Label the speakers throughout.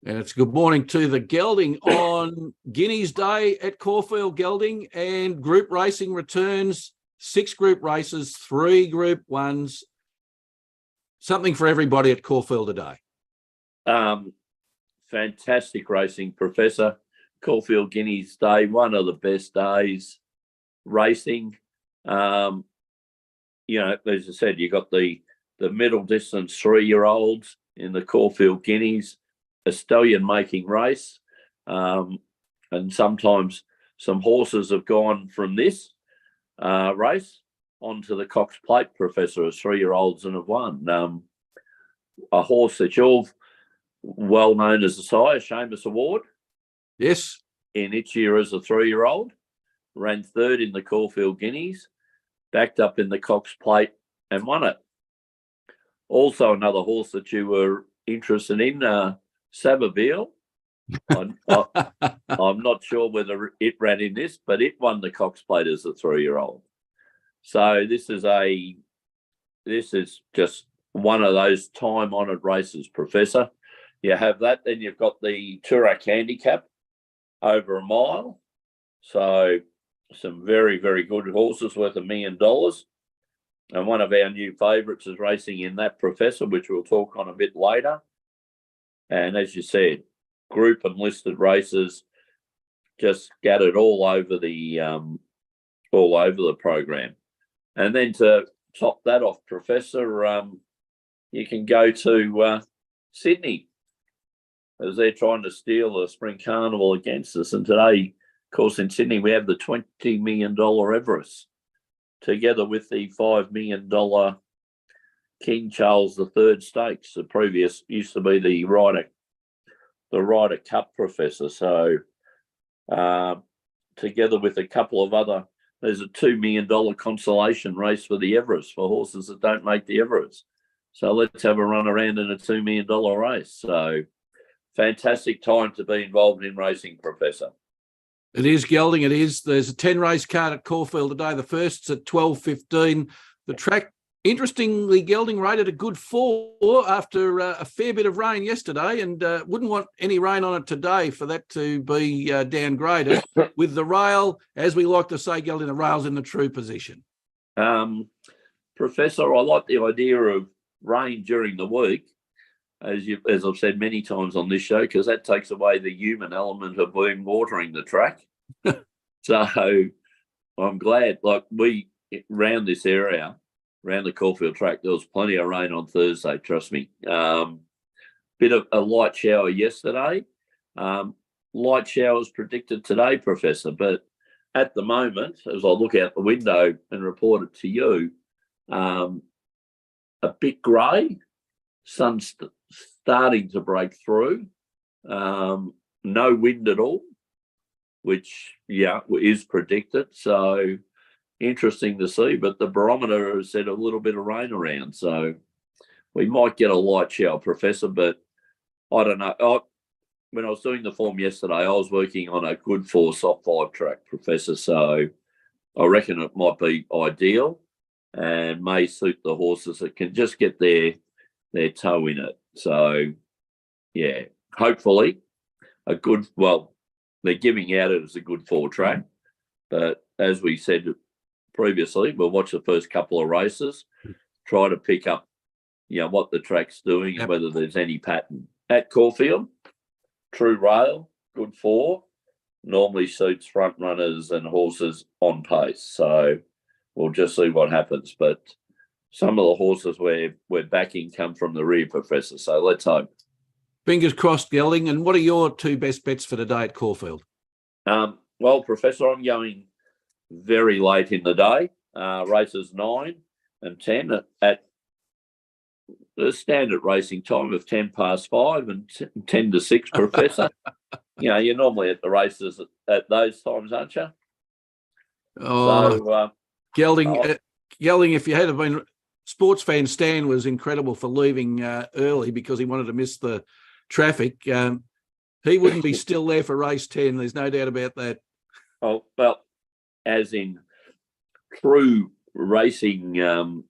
Speaker 1: And it's good morning to the Gelding on Guineas Day at Caulfield Gelding, and group racing returns. 6 group races, 3 group ones. Something for everybody at Caulfield today.
Speaker 2: Fantastic racing, Professor. Caulfield Guineas Day, one of the best days racing. As I said, you got the middle distance 3-year-olds in the Caulfield Guineas, a stallion making race. And sometimes some horses have gone from this race onto the Cox Plate, Professor, as 3-year-olds and have won. A horse that you're well known as the sire, Seamus Award.
Speaker 1: Yes.
Speaker 2: In its year as a 3-year-old, ran 3rd in the Caulfield Guineas, backed up in the Cox Plate and won it. Also another horse that you were interested in, Savaville. I'm not sure whether it ran in this, but it won the Cox Plate as a 3-year-old. So this is just one of those time-honoured races, Professor. You have that, then you've got the Toorak Handicap over a mile. So some very, very good horses worth $1 million. And one of our new favourites is racing in that, Professor, which we'll talk on a bit later. And as you said, group and listed races just scattered all over the program. And then to top that off, Professor, you can go to Sydney, as they're trying to steal the Spring Carnival against us. And today, of course, in Sydney, we have the $20 million Everest, together with the $5 million King Charles III Stakes. The previous used to be the Ryder Cup, Professor. So together with a couple of other, there's a $2 million consolation race for the Everest for horses that don't make the Everest. So let's have a run around in a $2 million race. So fantastic time to be involved in racing, Professor.
Speaker 1: It is, Gelding. It is. There's a 10-race card at Caulfield today. The first's at 12:15. The track, interestingly, Gelding rated a good 4 after a fair bit of rain yesterday, and wouldn't want any rain on it today for that to be downgraded. With the rail, as we like to say, Gelding, the rail's in the true position.
Speaker 2: Professor, I like the idea of rain during the week, as I've said many times on this show, because that takes away the human element of being watering the track. So I'm glad, like we round this area, around the Caulfield track, there was plenty of rain on Thursday, trust me. Bit of a light shower yesterday. Light showers predicted today, Professor, but at the moment, as I look out the window and report it to you, a bit grey, sun's starting to break through, no wind at all, which, is predicted. So interesting to see, but the barometer has said a little bit of rain around. So we might get a light shower, Professor, but I don't know. When I was doing the form yesterday, I was working on a good 4 soft 5 track, Professor. So I reckon it might be ideal and may suit the horses that can just get their toe in it. So, yeah, hopefully they're giving out it as a good 4 track. But as we said previously, we'll watch the first couple of races, try to pick up, what the track's doing and whether there's any pattern. At Caulfield, true rail, good 4, normally suits front runners and horses on pace. So we'll just see what happens. But some of the horses we're backing come from the rear, Professor. So let's hope.
Speaker 1: Fingers crossed, Gelding. And what are your 2 best bets for today at Caulfield?
Speaker 2: Well, Professor, I'm going very late in the day. Races 9 and 10 at the standard racing time of 10 past 5 and 10 to 6, Professor. You're normally at the races at those times, aren't you?
Speaker 1: Oh, so, Gelding, if you had been, Sportsfan Stan was incredible for leaving early because he wanted to miss the traffic. He wouldn't be still there for race 10. There's no doubt about that.
Speaker 2: Oh, well, as in true racing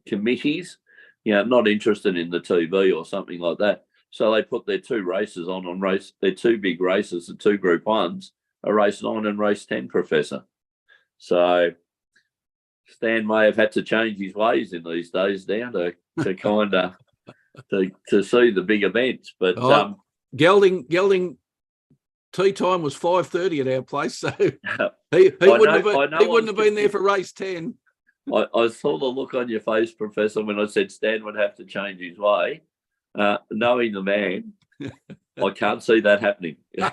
Speaker 2: committees, not interested in the TV or something like that. So they put their two races on their two big races, the two Group 1s, are race 9 and race 10, Professor. So Stan may have had to change his ways in these days down to kind of to see the big events. But
Speaker 1: Gelding tea time was 5:30 at our place, so he wouldn't have been there for race 10.
Speaker 2: I saw the look on your face, Professor, when I said Stan would have to change his way. Knowing the man, I can't see that happening. I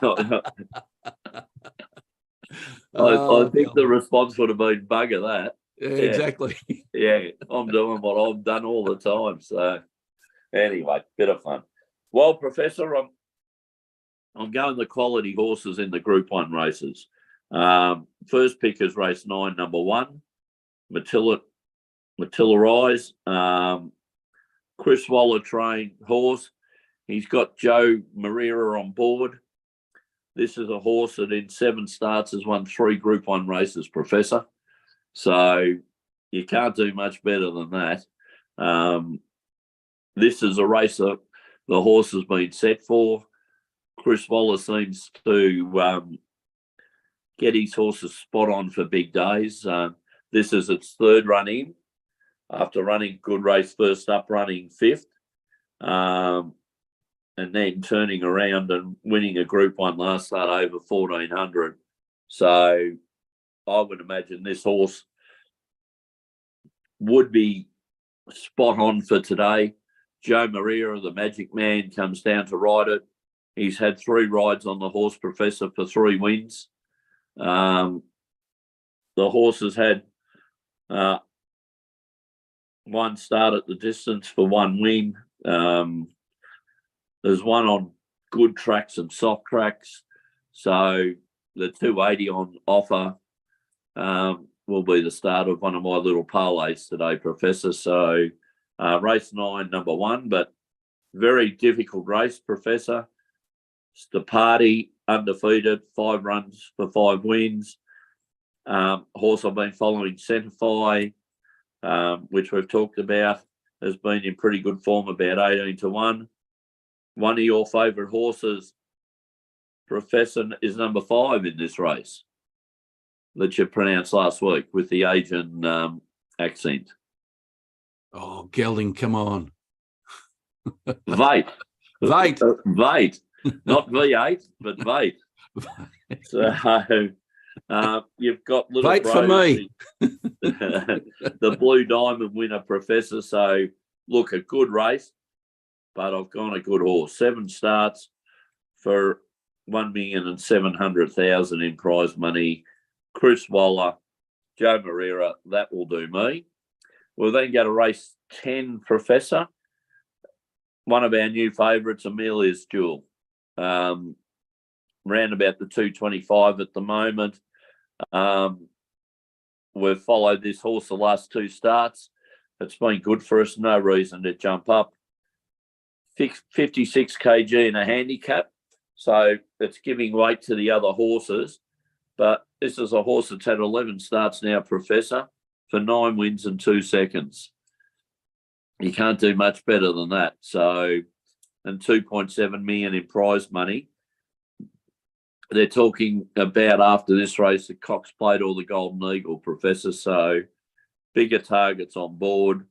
Speaker 2: think the response would have been bugger that.
Speaker 1: Yeah, exactly.
Speaker 2: Yeah, I'm doing what I've done all the time. So anyway, bit of fun. Well, Professor, I'm going the quality horses in the Group 1 races. First pick is race 9, number 1, Matilda Rise. Chris Waller trained horse. He's got Joe Maria on board. This is a horse that in 7 starts has won 3 Group 1 races, Professor. So you can't do much better than that. This is a race that the horse has been set for. Chris Waller seems to get his horses spot on for big days. This is its 3rd run in, after running good race first up, running 5th, and then turning around and winning a Group 1 last start over 1,400. So I would imagine this horse would be spot on for today. Joe Maria, the Magic Man, comes down to ride it. He's had 3 rides on the horse, Professor, for 3 wins. The horse has had 1 start at the distance for 1 win. There's 1 on good tracks and soft tracks. So the 280 on offer will be the start of one of my little parlays today, Professor. So race 9, number 1, but very difficult race, Professor. Stapati, undefeated, 5 runs for 5 wins. Horse I've been following, Centify, which we've talked about, has been in pretty good form, about 18-1. One of your favourite horses, Professor, is number 5 in this race that you pronounced last week with the Asian accent.
Speaker 1: Oh, Gelding, come on.
Speaker 2: Vate. Vate. Not V8, but Vate. So you've got little
Speaker 1: Vate for me.
Speaker 2: The Blue Diamond winner, Professor. So look, a good race, but I've gone a good horse. 7 starts for 1,700,000 in prize money. Chris Waller, Joe Maria, that will do me. We'll then go to race 10, Professor. One of our new favourites, Amelia's Jewel. Round about the 225 at the moment. We've followed this horse the last 2 starts. It's been good for us. No reason to jump up. 56 kg in a handicap. So it's giving weight to the other horses. But this is a horse that's had 11 starts now, Professor, for 9 wins and 2 seconds. You can't do much better than that. So, and 2.7 million in prize money. They're talking about after this race, the Cox Plate or the Golden Eagle, Professor. So bigger targets on board.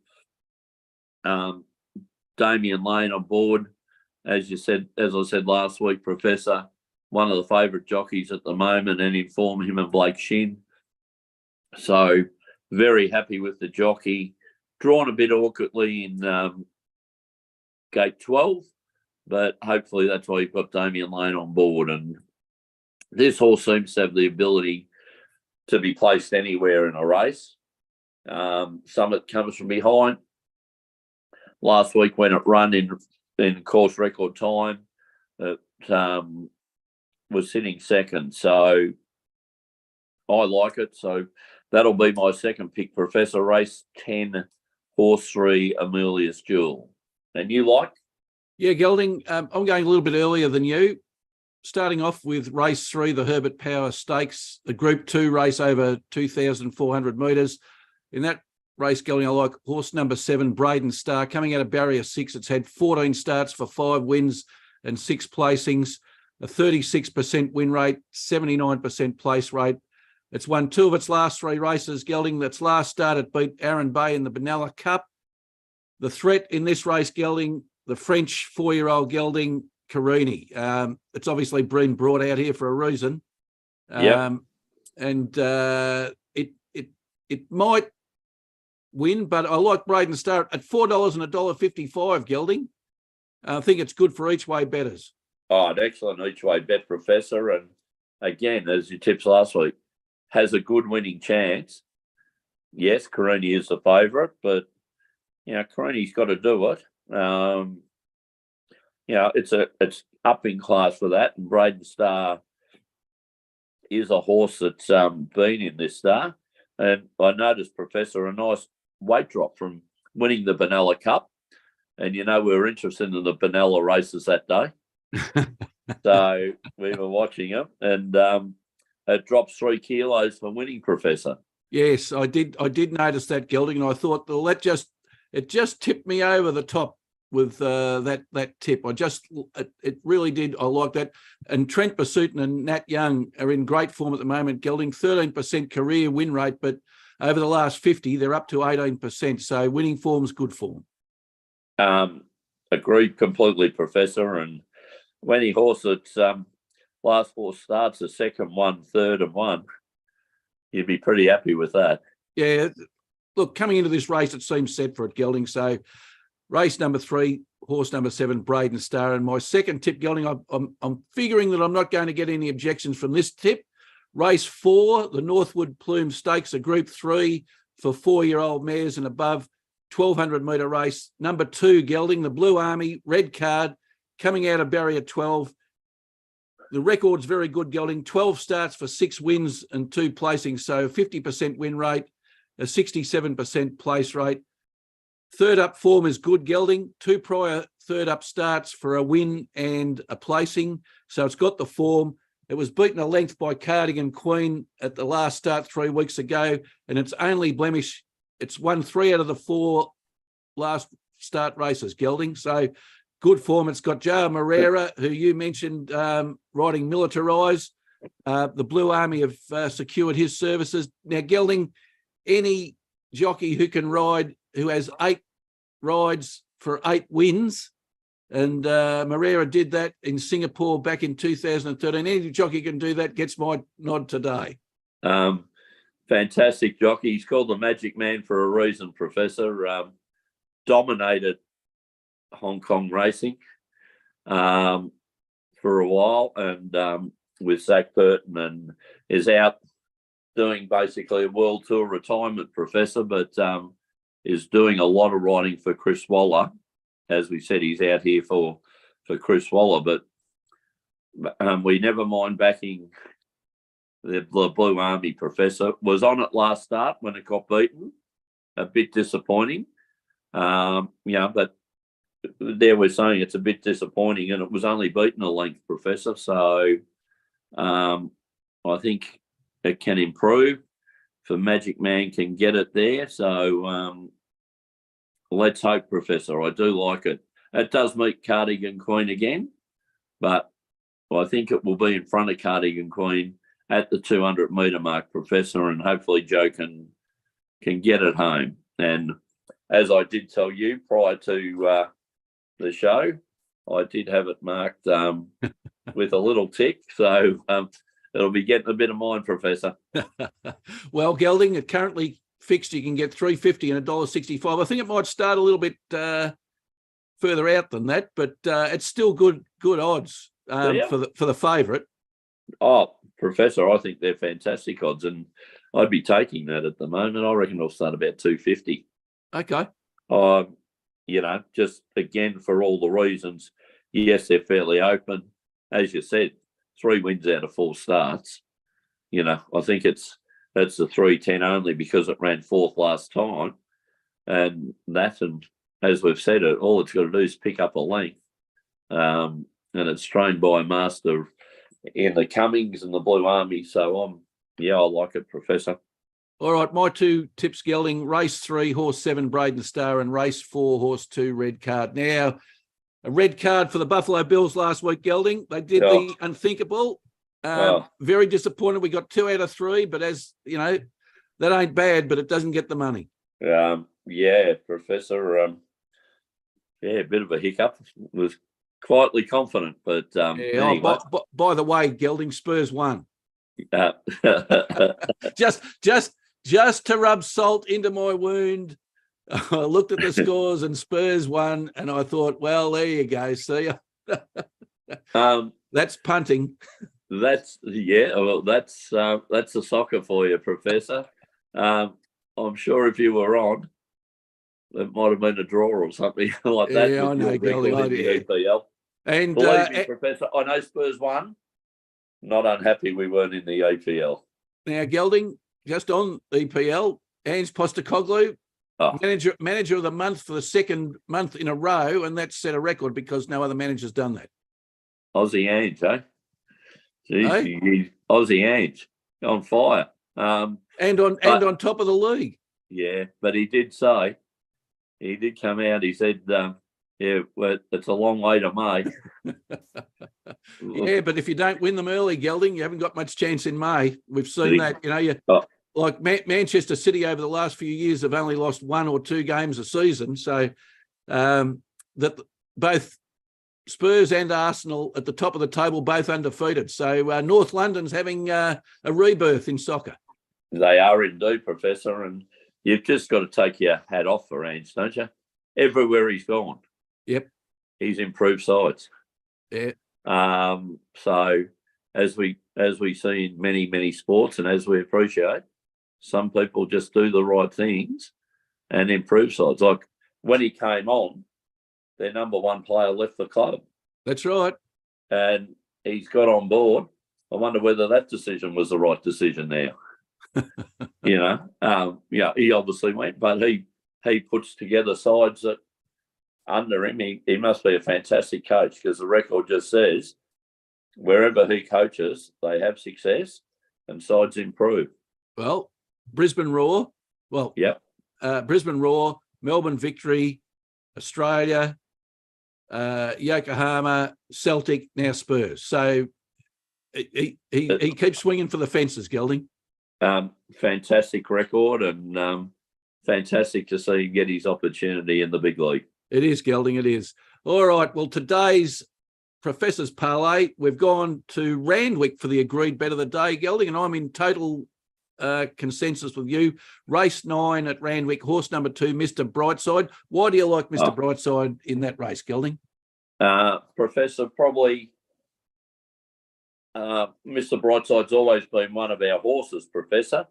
Speaker 2: Damien Lane on board, as I said last week, Professor, one of the favourite jockeys at the moment, and inform him and Blake Shin. So very happy with the jockey. Drawn a bit awkwardly in gate 12, but hopefully that's why you've got Damien Lane on board. And this horse seems to have the ability to be placed anywhere in a race. Some it comes from behind. Last week when it run in course record time, it was sitting second. So I like it. So that'll be my second pick, Professor. Race 10, horse 3, Amelia's Jewel. And you like?
Speaker 1: Yeah, Gelding, I'm going a little bit earlier than you. Starting off with race 3, the Herbert Power Stakes, the Group 2 race over 2,400 metres. In that race Gelding, I like horse number 7, Braden Star, coming out of barrier 6. It's had 14 starts for 5 wins and 6 placings, a 36% win rate, 79% place rate. It's won 2 of its last 3 races, Gelding. That's last start, it beat Aaron Bay in the Benalla Cup. The threat in this race, Gelding, the French 4-year-old Gelding, Carini. It's obviously been brought out here for a reason.
Speaker 2: Yep.
Speaker 1: It might win, but I like Braden Star at $4 and $1.55, Gelding. I think it's good for each way betters.
Speaker 2: Oh, an excellent each way bet, Professor. And again, as you tips last week, has a good winning chance. Yes, Carini is the favourite, but Carini's got to do it. It's up in class for that, and Braden Star is a horse that's been in this star. And I noticed, Professor, a nice weight drop from winning the Benalla Cup. And, we were interested in the Benalla races that day. So we were watching them, and it dropped 3 kilos for winning, Professor.
Speaker 1: Yes, I did notice that, Gelding, and I thought, well, it just tipped me over the top with that tip. It really did. I like that. And Trent Basutin and Nat Young are in great form at the moment, Gelding. 13% career win rate, but over the last 50, they're up to 18%. So winning form's good form.
Speaker 2: Agreed completely, Professor. And any horse that's last 4 starts, a second one, third and one, you'd be pretty happy with that.
Speaker 1: Yeah. Look, coming into this race, it seems set for it, Gelding. So race number 3, horse number 7, Braden Star. And my second tip, Gelding, I'm figuring that I'm not going to get any objections from this tip. Race 4, the Northwood Plume Stakes, a Group 3 for 4-year-old mares and above, 1,200-metre race. Number 2, Gelding, the Blue Army, red card, coming out of barrier 12. The record's very good, Gelding. 12 starts for 6 wins and 2 placings, so 50% win rate, a 67% place rate. Third up form is good, Gelding. 2 prior third up starts for a win and a placing, so it's got the form. It was beaten a length by Cardigan Queen at the last start 3 weeks ago, and its only blemish, it's won 3 out of the 4 last start races, Gelding. So good form. It's got Joe Moreira, who you mentioned, riding Militarise. The Blue Army have secured his services. Now, Gelding, any jockey who can ride, who has 8 rides for 8 wins, and Moreira did that in Singapore back in 2013. Any jockey can do that, gets my nod today.
Speaker 2: Fantastic jockey. He's called the Magic Man for a reason, Professor. Dominated Hong Kong racing for a while, and with Zach Burton, and is out doing basically a world tour retirement, Professor, but is doing a lot of riding for Chris Waller. As we said, he's out here for Chris Waller, but we never mind backing the Blue Army, Professor. Was on it last start when it got beaten. A bit disappointing. But there we're saying it's a bit disappointing, and it was only beaten a length, Professor. So I think it can improve. If Magic Man can get it there. So let's hope, Professor. I do like it. It does meet Cardigan Queen again, but I think it will be in front of Cardigan Queen at the 200-metre mark, Professor, and hopefully Joe can get it home. And as I did tell you prior to the show, I did have it marked with a little tick. So it'll be getting a bit of mine, Professor.
Speaker 1: Well, Gelding, it currently fixed, you can get $3.50 and $1.65. I think it might start a little bit further out than that, but it's still good odds for the favourite. Oh,
Speaker 2: Professor, I think they're fantastic odds, and I'd be taking that at the moment. I reckon it'll start about $2.50.
Speaker 1: Okay.
Speaker 2: Just again for all the reasons. Yes, they're fairly open, as you said. 3 wins out of 4 starts. I think it's the 310 only because it ran 4th last time, and as we've said, all it's got to do is pick up a length, and it's trained by a master in the Cummings and the Blue Army. So I like it, Professor.
Speaker 1: All right, my two tips, Gelding: race 3, horse 7, Braden Star, and race 4, horse 2, Red Card. Now, a red card for the Buffalo Bills last week, Gelding. They did the unthinkable. Very disappointed. We got 2 out of 3, but as you know, that ain't bad, but it doesn't get the money.
Speaker 2: Yeah, Professor. A bit of a hiccup. Was quietly confident, but anyway.
Speaker 1: By the way, Gelding, Spurs won. Just to rub salt into my wound, I looked at the scores and Spurs won, and I thought, well, there you go. See ya. That's punting. That's
Speaker 2: a soccer for you, Professor. I'm sure if you were on, it might have been a draw or something like that.
Speaker 1: Yeah, I know, Gelding.
Speaker 2: The EPL. And believe me, Professor, I know Spurs won. Not unhappy we weren't in the EPL.
Speaker 1: Now, Gelding, just on EPL, Ange Postecoglou, manager of the month for the second month in a row, and that's set a record because no other manager's done that.
Speaker 2: Aussie Ange, eh? Jeez, Aussie Ange on fire.
Speaker 1: And on top of the league.
Speaker 2: Yeah, but he did come out, he said, well, it's a long way to May.
Speaker 1: Yeah, but if you don't win them early, Gelding, you haven't got much chance in May. We've seen that. You know, like Manchester City over the last few years have only lost 1 or 2 games a season. So that both Spurs and Arsenal at the top of the table, both undefeated. So North London's having a rebirth in soccer.
Speaker 2: They are indeed, Professor, and you've just got to take your hat off for Ange, don't you? Everywhere he's gone.
Speaker 1: Yep.
Speaker 2: He's improved sides.
Speaker 1: Yeah.
Speaker 2: So as we see in many sports, and as we appreciate, some people just do the right things and improve sides. Like when he came on, their number 1 player left the club.
Speaker 1: That's right.
Speaker 2: And he's got on board. I wonder whether that decision was the right decision now. He obviously went, but he puts together sides that under him, he must be a fantastic coach, because the record just says wherever he coaches, they have success and sides improve.
Speaker 1: Well, Brisbane Roar. Well,
Speaker 2: yeah.
Speaker 1: Brisbane Roar, Melbourne Victory, Australia, Yokohama, Celtic, now Spurs. So he keeps swinging for the fences, Gelding.
Speaker 2: Fantastic record, and fantastic to see him get his opportunity in the big league.
Speaker 1: It is, Gelding, it is. All right, well, today's Professor's Parlay, we've gone to Randwick for the agreed bet of the day, Gelding, and I'm in total consensus with you. Race 9 at Randwick, horse number 2, Mr. Brightside. Why do you like Mr. Brightside in that race, Gelding?
Speaker 2: Professor, probably Mr. Brightside's always been one of our horses, Professor,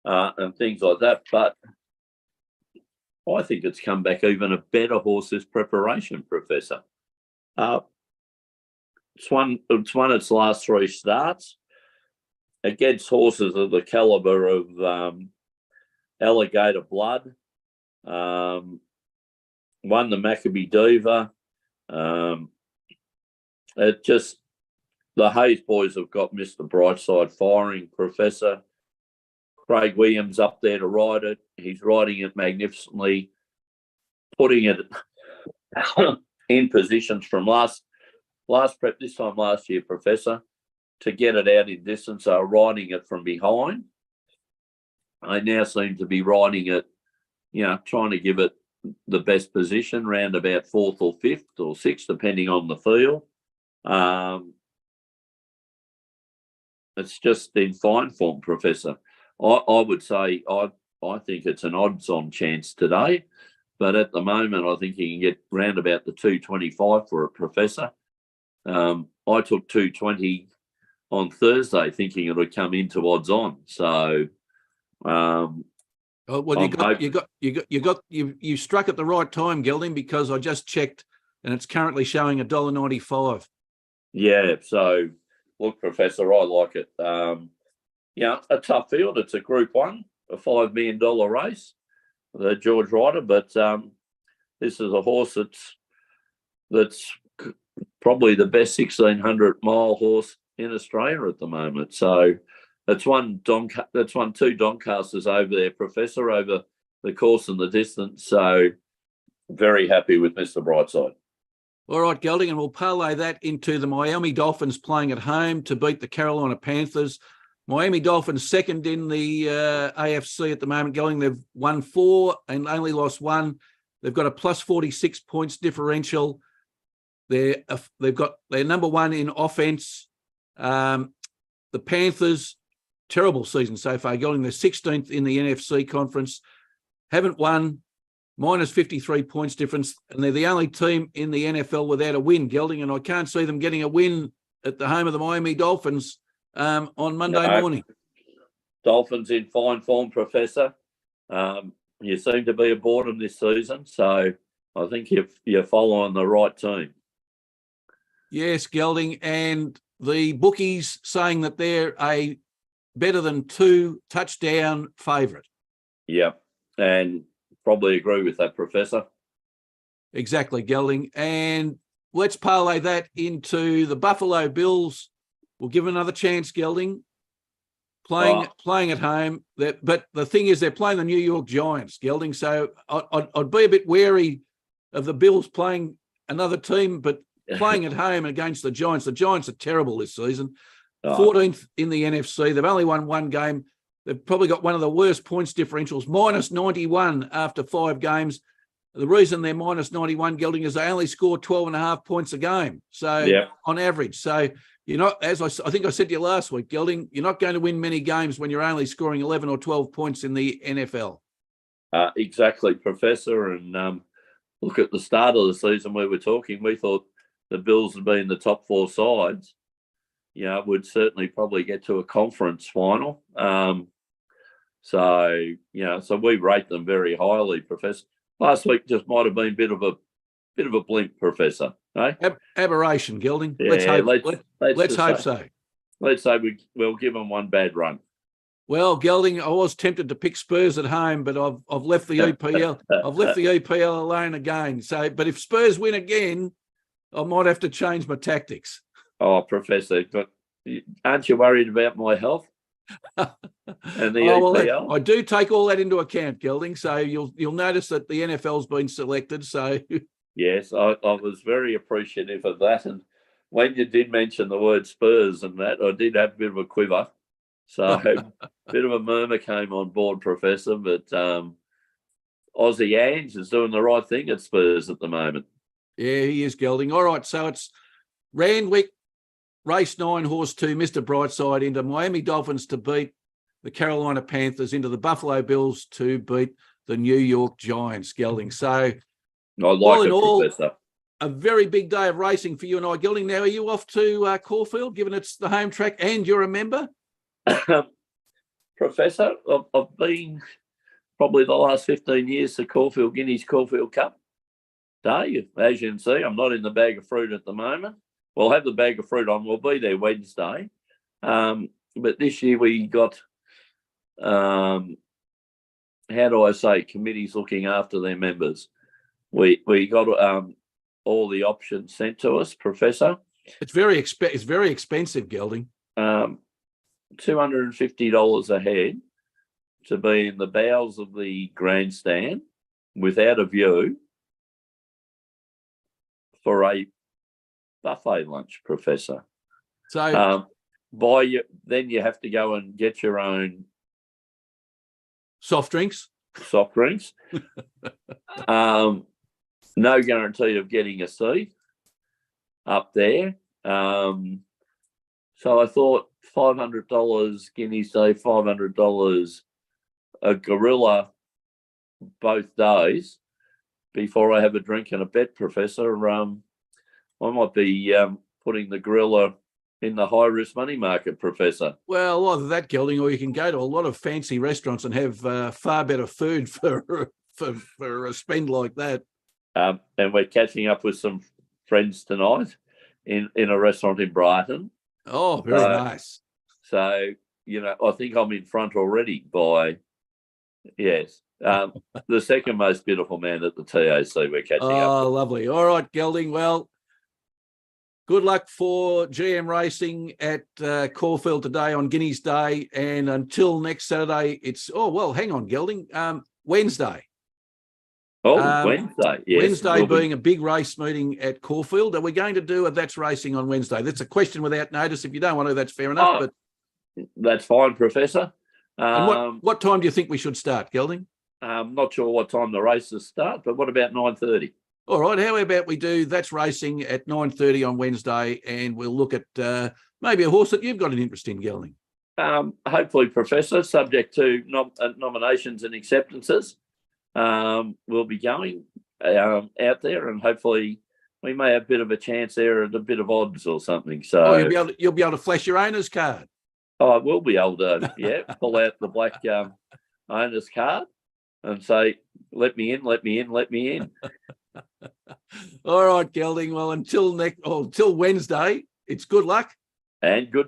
Speaker 2: and things like that, but I think it's come back even a better horse this preparation, Professor. It's won its last 3 starts against horses of the caliber of Alligator Blood. Won the Maccabee Diva. The Hayes boys have got Mr. Brightside firing, Professor. Craig Williams up there to ride it. He's riding it magnificently, putting it in positions from last prep, this time last year, Professor, to get it out in distance. They were riding it from behind. They now seem to be riding it, trying to give it the best position, round about 4th or 5th or 6th, depending on the field. It's just in fine form, Professor. I would say I think it's an odds-on chance today, but at the moment I think you can get round about the 225 for it, Professor. I took 220 on Thursday, thinking it would come into odds-on. So,
Speaker 1: you struck at the right time, Gelding, because I just checked and it's currently showing $1.95.
Speaker 2: Yeah. So, look, Professor, I like it. A tough field. It's a Group 1, a $5 million race, the George Ryder, but this is a horse that's probably the best 1,600-mile horse in Australia at the moment. So That's won two Doncasters over there, Professor, over the course and the distance. So very happy with Mr. Brightside.
Speaker 1: All right, Gelding, and we'll parlay that into the Miami Dolphins playing at home to beat the Carolina Panthers. Miami Dolphins second in the AFC at the moment. Gelding, they've won 4 and only lost 1. They've got a plus 46 points differential. They're number 1 in offense. The Panthers, terrible season so far. Gelding, they're 16th in the NFC conference. Haven't won. Minus 53 points difference, and they're the only team in the NFL without a win, Gelding, and I can't see them getting a win at the home of the Miami Dolphins on Monday morning.
Speaker 2: Dolphins in fine form, Professor. You seem to be aboard them this season, so I think you're following the right team.
Speaker 1: Yes, Gelding, and the bookies saying that they're a better than 2 touchdown favourite.
Speaker 2: Yep, and probably agree with that, Professor.
Speaker 1: Exactly, Gelding. And let's parlay that into the Buffalo Bills. We'll give another chance, Gelding. Playing at home. But the thing is, they're playing the New York Giants, Gelding. So I'd be a bit wary of the Bills playing another team, but playing at home against the Giants. The Giants are terrible this season. 14th in the NFC. They've only won 1 game. They've probably got one of the worst points differentials, minus 91 after 5 games. The reason they're minus 91, Gelding, is they only score 12.5 points a game. So on average. So you're not, as I think I said to you last week, Gelding, you're not going to win many games when you're only scoring 11 or 12 points in the NFL.
Speaker 2: Exactly, Professor. And look, at the start of the season we were talking, we thought the Bills would be in the top 4 sides. Would certainly probably get to a conference final. So we rate them very highly, Professor. Last week just might have been a bit of a blimp, Professor. Eh?
Speaker 1: Aberration, Gelding.
Speaker 2: Yeah,
Speaker 1: let's hope so.
Speaker 2: Let's say we'll give them one bad run.
Speaker 1: Well, Gelding, I was tempted to pick Spurs at home, but I've left the EPL. I've left the EPL alone again. So, but if Spurs win again, I might have to change my tactics.
Speaker 2: Oh, Professor, aren't you worried about my health and the EPL?
Speaker 1: Well, I do take all that into account, Gelding. So you'll notice that the NFL's been selected. So
Speaker 2: yes, I was very appreciative of that. And when you did mention the word Spurs and that, I did have a bit of a quiver. So a bit of a murmur came on board, Professor. But Aussie Ange is doing the right thing at Spurs at the moment.
Speaker 1: Yeah, he is, Gelding. All right, so it's Randwick. Race 9, horse 2, Mr. Brightside, into Miami Dolphins to beat the Carolina Panthers, into the Buffalo Bills to beat the New York Giants, Gelding. So,
Speaker 2: I like it, Professor.
Speaker 1: A very big day of racing for you and I, Gelding. Now, are you off to Caulfield, given it's the home track and you're a member?
Speaker 2: Professor, I've been probably the last 15 years to Caulfield Guineas Caulfield Cup Day. As you can see, I'm not in the bag of fruit at the moment. We'll have the bag of fruit on. We'll be there Wednesday. But this year we got, how do I say, committees looking after their members. We got all the options sent to us, Professor.
Speaker 1: It's very expensive, Gelding.
Speaker 2: $250 a head to be in the bowels of the grandstand without a view for a buffet lunch, Professor.
Speaker 1: So
Speaker 2: then you have to go and get your own
Speaker 1: soft drinks.
Speaker 2: No guarantee of getting a seat up there. So I thought $500 Guineas Day, $500 a gorilla both days before I have a drink and a bet, Professor. I might be putting the gorilla in the high-risk money market, Professor.
Speaker 1: Well, either that, Gelding, or you can go to a lot of fancy restaurants and have far better food for a spend like that.
Speaker 2: And we're catching up with some friends tonight in a restaurant in Brighton.
Speaker 1: Oh, very nice.
Speaker 2: So, I think I'm in front already by, yes, the second most beautiful man at the TAC we're catching up with.
Speaker 1: Oh, lovely. All right, Gelding. Well, Good luck for GM Racing at Caulfield today on Guineas Day. And until next Saturday, hang on, Gelding. Wednesday.
Speaker 2: Wednesday. Yes.
Speaker 1: Wednesday being a big race meeting at Caulfield. Are we going to do a That's Racing on Wednesday? That's a question without notice. If you don't want to, that's fair enough. But
Speaker 2: that's fine, Professor.
Speaker 1: And what time do you think we should start, Gelding?
Speaker 2: I'm not sure what time the races start, but what about 9:30?
Speaker 1: All right. How about we do That's Racing at 9:30 on Wednesday, and we'll look at maybe a horse that you've got an interest in, Gelding.
Speaker 2: Hopefully, Professor, subject to nominations and acceptances, we'll be going out there, and hopefully we may have a bit of a chance there at a bit of odds or something. So
Speaker 1: you'll be able to flash your owner's card.
Speaker 2: I will be able to, pull out the black owner's card and say, let me in, let me in, let me in.
Speaker 1: All right, Gelding. Well, until Wednesday, it's good luck.
Speaker 2: And good